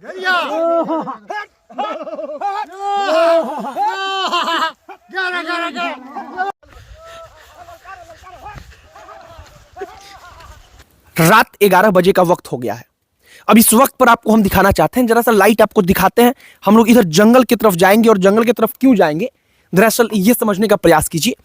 रात 11 बजे का वक्त हो गया है। अब इस वक्त पर आपको हम दिखाना चाहते हैं, जरा सा लाइट आपको दिखाते हैं। हम लोग इधर जंगल की तरफ जाएंगे और जंगल की तरफ क्यों जाएंगे, दरअसल ये समझने का प्रयास कीजिए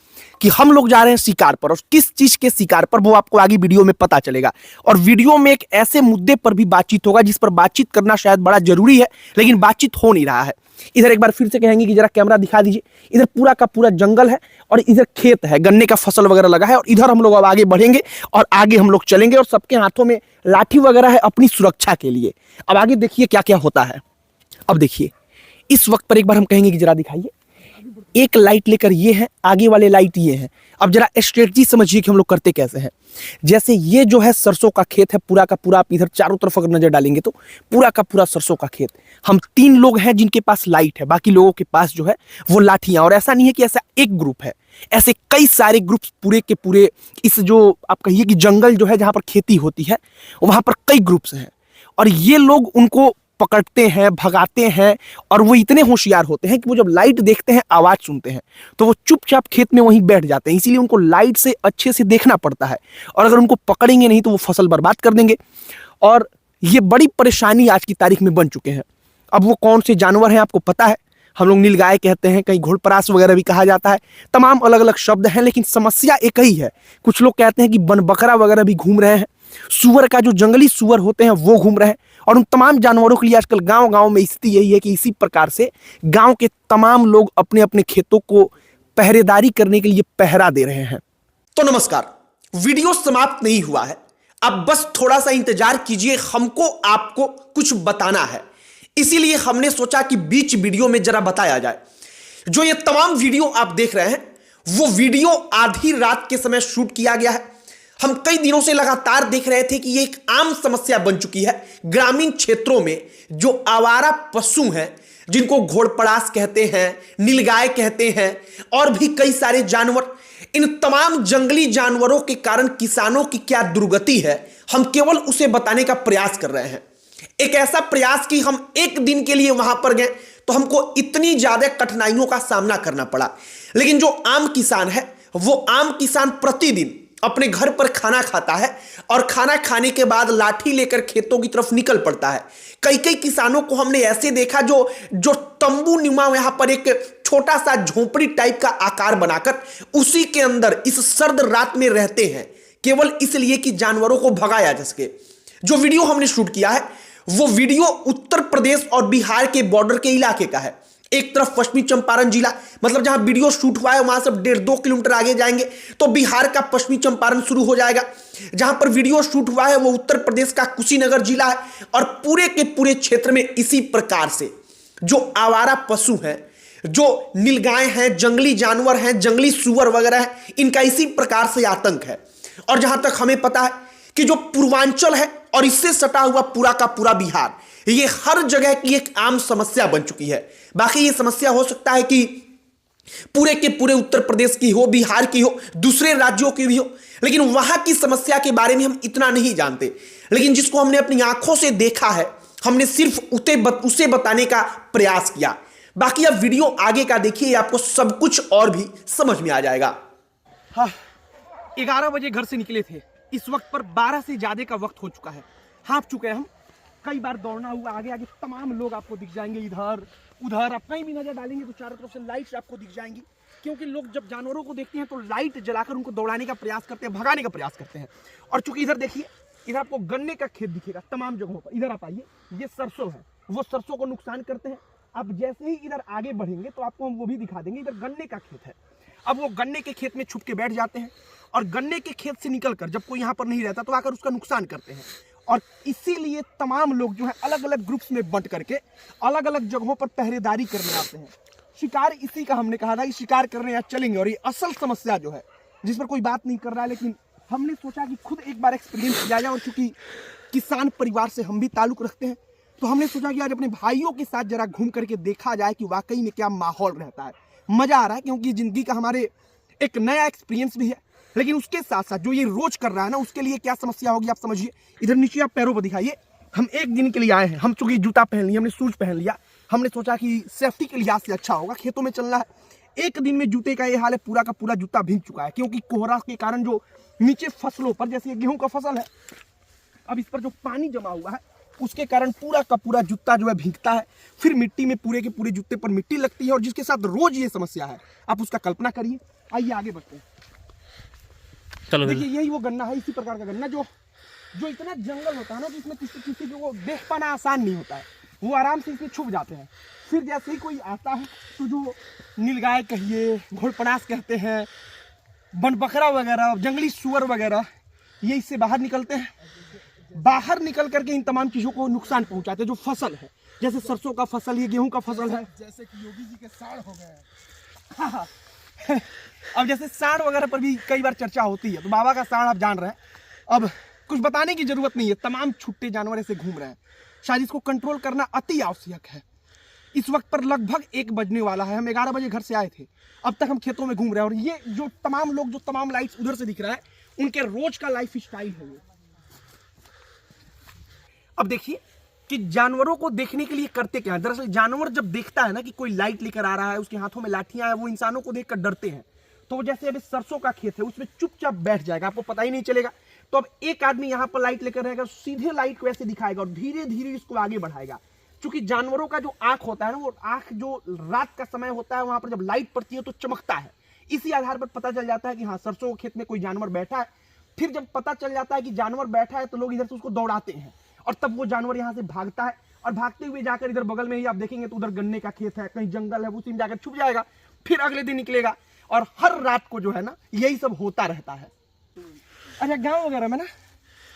कि हम लोग जा रहे हैं शिकार पर, और किस चीज के शिकार पर वो आपको आगे वीडियो में पता चलेगा। और वीडियो में एक ऐसे मुद्दे पर भी बातचीत होगा जिस पर बातचीत करना शायद बड़ा जरूरी है, लेकिन बातचीत हो नहीं रहा है। इधर एक बार फिर से कहेंगे कि जरा कैमरा दिखा दीजिए। इधर पूरा का पूरा जंगल है और इधर खेत है, गन्ने का फसल वगैरह लगा है। और इधर हम लोग अब आगे बढ़ेंगे और आगे हम लोग चलेंगे, और सबके हाथों में लाठी वगैरह है अपनी सुरक्षा के लिए। अब आगे देखिए क्या क्या होता है। अब देखिए इस वक्त पर एक बार हम कहेंगे कि जरा दिखाइए। एक लाइट लेकर ये है, आगे वाले लाइट ये है। अब जरा स्ट्रेटजी समझिए कि हम लोग करते कैसे हैं। जैसे ये जो है सरसों का खेत है, पूरा का पूरा। आप इधर चारों तरफ अगर नजर डालेंगे तो पूरा का पूरा सरसों का खेत। हम 3 लोग हैं जिनके पास लाइट है, बाकी लोगों के पास जो है वो लाठियां। और ऐसा नहीं है कि ऐसा एक ग्रुप है, ऐसे कई सारे ग्रुप्स पूरे के पूरे इस जो आप कहिए कि जंगल जो है जहां पर खेती होती है वहां पर कई ग्रुप्स हैं। और ये लोग उनको पकड़ते हैं, भगाते हैं। और वो इतने होशियार होते हैं कि वो जब लाइट देखते हैं, आवाज सुनते हैं, तो वो चुपचाप खेत में वहीं बैठ जाते हैं। इसीलिए उनको लाइट से अच्छे से देखना पड़ता है, और अगर उनको पकड़ेंगे नहीं तो वो फसल बर्बाद कर देंगे। और ये बड़ी परेशानी आज की तारीख में बन चुके हैं। अब वो कौन से जानवर हैं आपको पता है, हम लोग नीलगाय कहते हैं, कहीं घोड़परास वगैरह भी कहा जाता है। तमाम अलग अलग शब्द हैं, लेकिन समस्या एक ही है। कुछ लोग कहते हैं कि वन बकरा वगैरह भी घूम रहे हैं, सुअर का जो जंगली सुअर होते हैं वो घूम रहे हैं। और उन तमाम जानवरों के लिए आजकल गांव गांव में स्थिति यही है कि इसी प्रकार से गांव के तमाम लोग अपने अपने खेतों को पहरेदारी करने के लिए पहरा दे रहे हैं। तो नमस्कार, वीडियो समाप्त नहीं हुआ है, अब बस थोड़ा सा इंतजार कीजिए। हमको आपको कुछ बताना है, इसीलिए हमने सोचा कि बीच वीडियो में जरा बताया जाए। जो ये तमाम वीडियो आप देख रहे हैं वो वीडियो आधी रात के समय शूट किया गया है। हम कई दिनों से लगातार देख रहे थे कि ये एक आम समस्या बन चुकी है ग्रामीण क्षेत्रों में। जो आवारा पशु हैं, जिनको घोड़पड़ास कहते हैं, नीलगाय कहते हैं, और भी कई सारे जानवर, इन तमाम जंगली जानवरों के कारण किसानों की क्या दुर्गति है, हम केवल उसे बताने का प्रयास कर रहे हैं। एक ऐसा प्रयास कि हम एक दिन के लिए वहां पर गए तो हमको इतनी ज्यादा कठिनाइयों का सामना करना पड़ा। लेकिन जो आम किसान है, वो आम किसान प्रतिदिन अपने घर पर खाना खाता है, और खाना खाने के बाद लाठी लेकर खेतों की तरफ निकल पड़ता है। कई कई किसानों को हमने ऐसे देखा जो तंबू नुमा यहां पर एक छोटा सा झोपड़ी टाइप का आकार बनाकर उसी के अंदर इस सर्द रात में रहते हैं, केवल इसलिए कि जानवरों को भगाया जा सके। जो वीडियो हमने शूट किया है वो वीडियो उत्तर प्रदेश और बिहार के बॉर्डर के इलाके का है। एक तरफ पश्चिमी चंपारण जिला, मतलब जहां वीडियो शूट हुआ है वहां से 1.5-2 किलोमीटर आगे जाएंगे तो बिहार का पश्चिमी चंपारण शुरू हो जाएगा। जहां पर वीडियो शूट हुआ है वो उत्तर प्रदेश का कुशीनगर जिला है। और पूरे के पूरे क्षेत्र में इसी प्रकार से जो आवारा पशु हैं, जो नीलगाय हैं, जंगली जानवर हैं, जंगली सुअर वगैरह हैं, इनका इसी प्रकार से आतंक है। और जहां तक हमें पता है कि जो पूर्वांचल है और इससे सटा हुआ पूरा का पूरा बिहार, ये हर जगह की एक आम समस्या बन चुकी है। बाकी ये समस्या हो सकता है कि पूरे के पूरे उत्तर प्रदेश की हो, बिहार की हो, दूसरे राज्यों की भी हो, लेकिन वहां की समस्या के बारे में हम इतना नहीं जानते। लेकिन जिसको हमने अपनी आंखों से देखा है, हमने सिर्फ उसे बताने का प्रयास किया। बाकी अब वीडियो आगे का देखिए, आपको सब कुछ और भी समझ में आ जाएगा। हाँ, 11 बजे घर से निकले थे, इस वक्त पर 12 से ज्यादा का वक्त हो चुका है। हाँफ चुके हैं हम, कई बार दौड़ना हुआ। आगे आगे तमाम लोग आपको दिख जाएंगे, इधर उधर। आप कहीं भी नजर डालेंगे तो चारों तरफ से लाइट्स आपको दिख जाएंगी, क्योंकि लोग जब जानवरों को देखते हैं तो लाइट जलाकर उनको दौड़ाने का प्रयास करते हैं, भगाने का प्रयास करते हैं। और चूंकि इधर देखिए, इधर आपको गन्ने का खेत दिखेगा तमाम जगहों पर। इधर आप आइए, ये सरसों है, वो सरसों को नुकसान करते हैं। अब जैसे ही इधर आगे बढ़ेंगे तो आपको हम वो भी दिखा देंगे। इधर गन्ने का खेत है, अब वो गन्ने के खेत में छुप के बैठ जाते हैं, और गन्ने के खेत से निकलकर जब कोई यहाँ पर नहीं रहता तो आकर उसका नुकसान करते हैं। और इसीलिए तमाम लोग जो है अलग अलग ग्रुप्स में बंट करके अलग अलग जगहों पर पहरेदारी करने आते हैं। शिकार इसी का हमने कहा था कि शिकार करने यहाँ चलेंगे। और ये असल समस्या जो है, जिस पर कोई बात नहीं कर रहा है, लेकिन हमने सोचा कि खुद एक बार एक्सपीरियंस किया जाए। और चूंकि किसान परिवार से हम भी ताल्लुक रखते हैं, तो हमने सोचा कि आज अपने भाइयों के साथ जरा घूम करके देखा जाए कि वाकई में क्या माहौल रहता है। मजा आ रहा है, क्योंकि जिंदगी का हमारे एक नया एक्सपीरियंस भी है, लेकिन उसके साथ साथ जो ये रोज कर रहा है ना, उसके लिए क्या समस्या होगी आप समझिए। इधर नीचे आप पैरों पर दिखाइए, हम एक दिन के लिए आए हैं, हम चूंकि जूता पहन लिया, हमने शूज पहन लिया, हमने सोचा कि सेफ्टी के लिहाज से अच्छा होगा, खेतों में चलना है। एक दिन में जूते का ये हाल है, पूरा का पूरा जूता भीग चुका है, क्योंकि कोहरा के कारण जो नीचे फसलों पर, जैसे गेहूं का फसल है, अब इस पर जो पानी जमा हुआ है उसके कारण पूरा का पूरा जूता जो है भीगता है, फिर मिट्टी में पूरे के पूरे जूते पर मिट्टी लगती है, और जिसके साथ रोज ये समस्या है, आप उसका कल्पना करिए। आइए आगे बढ़ते हैं। चलो देखिए, यही वो गन्ना है, इसी प्रकार का गन्ना जो इतना जंगल होता है ना कि इसमें किसी को देख पाना आसान नहीं होता है, वो आराम से इसमें छुप जाते हैं। फिर जैसे ही कोई आता है तो जो नीलगाय कहिए, घोड़पनास कहते हैं, बनबकरा वगैरह, जंगली सुअर वगैरह, ये इससे बाहर निकलते हैं। बाहर निकल करके इन तमाम चीज़ों को नुकसान पहुंचाते हैं। जो फसल है, जैसे सरसों का फसल, ये गेहूं का फसल है, जैसे कि योगी जी के साढ़ हो गए। हाँ अब जैसे साढ़ वगैरह पर भी कई बार चर्चा होती है, तो बाबा का साढ़ आप जान रहे हैं, अब कुछ बताने की जरूरत नहीं है, तमाम छुट्टे जानवर ऐसे घूम रहे हैं। शायद इसको कंट्रोल करना अति आवश्यक है। इस वक्त पर लगभग 1 बजने वाला है, हम 11 बजे घर से आए थे, अब तक हम खेतों में घूम रहे हैं, और ये जो तमाम लोग, जो तमाम लाइट्स उधर से दिख रहा है, उनके रोज का लाइफ स्टाइल है ये। अब देखिए कि जानवरों को देखने के लिए करते क्या है। दरअसल जानवर जब देखता है ना कि कोई लाइट लेकर आ रहा है, उसके हाथों में लाठियां हैं, वो इंसानों को देखकर डरते हैं। तो जैसे अभी सरसों का खेत है, उसमें चुपचाप बैठ जाएगा, आपको पता ही नहीं चलेगा। तो अब एक आदमी यहाँ पर लाइट लेकर रहेगा, सीधे लाइट को ऐसे दिखाएगा और धीरे धीरे इसको आगे बढ़ाएगा। क्योंकि जानवरों का जो आंख होता है ना, वो आंख जो रात का समय होता है, वहां पर जब लाइट पड़ती है तो चमकता है। इसी आधार पर पता चल जाता है कि हाँ, सरसों के खेत में कोई जानवर बैठा है। फिर जब पता चल जाता है कि जानवर बैठा है, तो लोग इधर से उसको दौड़ाते हैं, और तब वो जानवर यहाँ से भागता है, और भागते हुए जाकर इधर बगल में ही आप देखेंगे तो उधर गन्ने का खेत है, कहीं जंगल है, उसी में जाकर छुप जाएगा। फिर अगले दिन निकलेगा, और हर रात को जो है ना, यही सब होता रहता है। अच्छा, गांव वगैरह में ना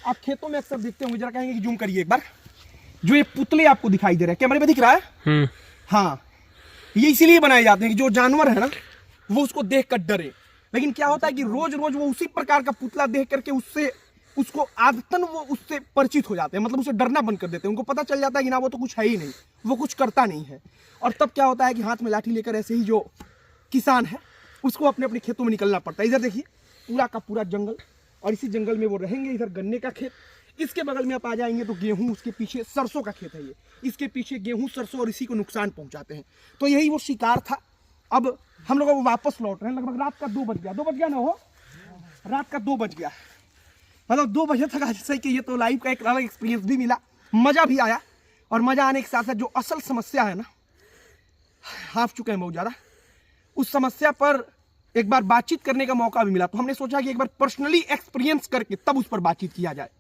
आप खेतों में अक्सर देखते होंगे, जरा कहेंगे कि जूम करिए एक बार, जो ये पुतले आपको दिखाई दे रहे हैं, कैमरे में दिख रहा है? हाँ, ये इसीलिए बनाए जाते हैं कि जो जानवर है ना, वो उसको देख कर डरे। लेकिन क्या होता है कि रोज रोज वो उसी प्रकार का पुतला देख करके उसको आदतन वो उससे परिचित हो जाते हैं, मतलब उसे डरना बंद कर देते हैं। उनको पता चल जाता है कि ना, वो तो कुछ है ही नहीं, वो कुछ करता नहीं है। और तब क्या होता है कि हाथ में लाठी लेकर ऐसे ही जो किसान है, उसको अपने अपने खेतों में निकलना पड़ता है। इधर देखिए, पूरा का पूरा जंगल, और इसी जंगल में वो रहेंगे। इधर गन्ने का खेत, इसके बगल में आप आ जाएंगे तो गेहूं, उसके पीछे सरसों का खेत है ये, इसके पीछे गेहूं, सरसों, और इसी को नुकसान पहुंचाते हैं। तो यही वो शिकार था। अब हम लोग वापस लौट रहे हैं, लगभग रात का 2 बज गया, 2 बज गया ना, हो रात का 2 बज गया, मतलब 2 बजे तक जैसे कि ये तो लाइव का एक अलग एक्सपीरियंस भी मिला, मजा भी आया। और मजा आने के साथ साथ जो असल समस्या है ना, हाफ चुके हैं बहुत ज़्यादा, उस समस्या पर एक बार बातचीत करने का मौका भी मिला। तो हमने सोचा कि एक बार पर्सनली एक्सपीरियंस करके तब उस पर बातचीत किया जाए।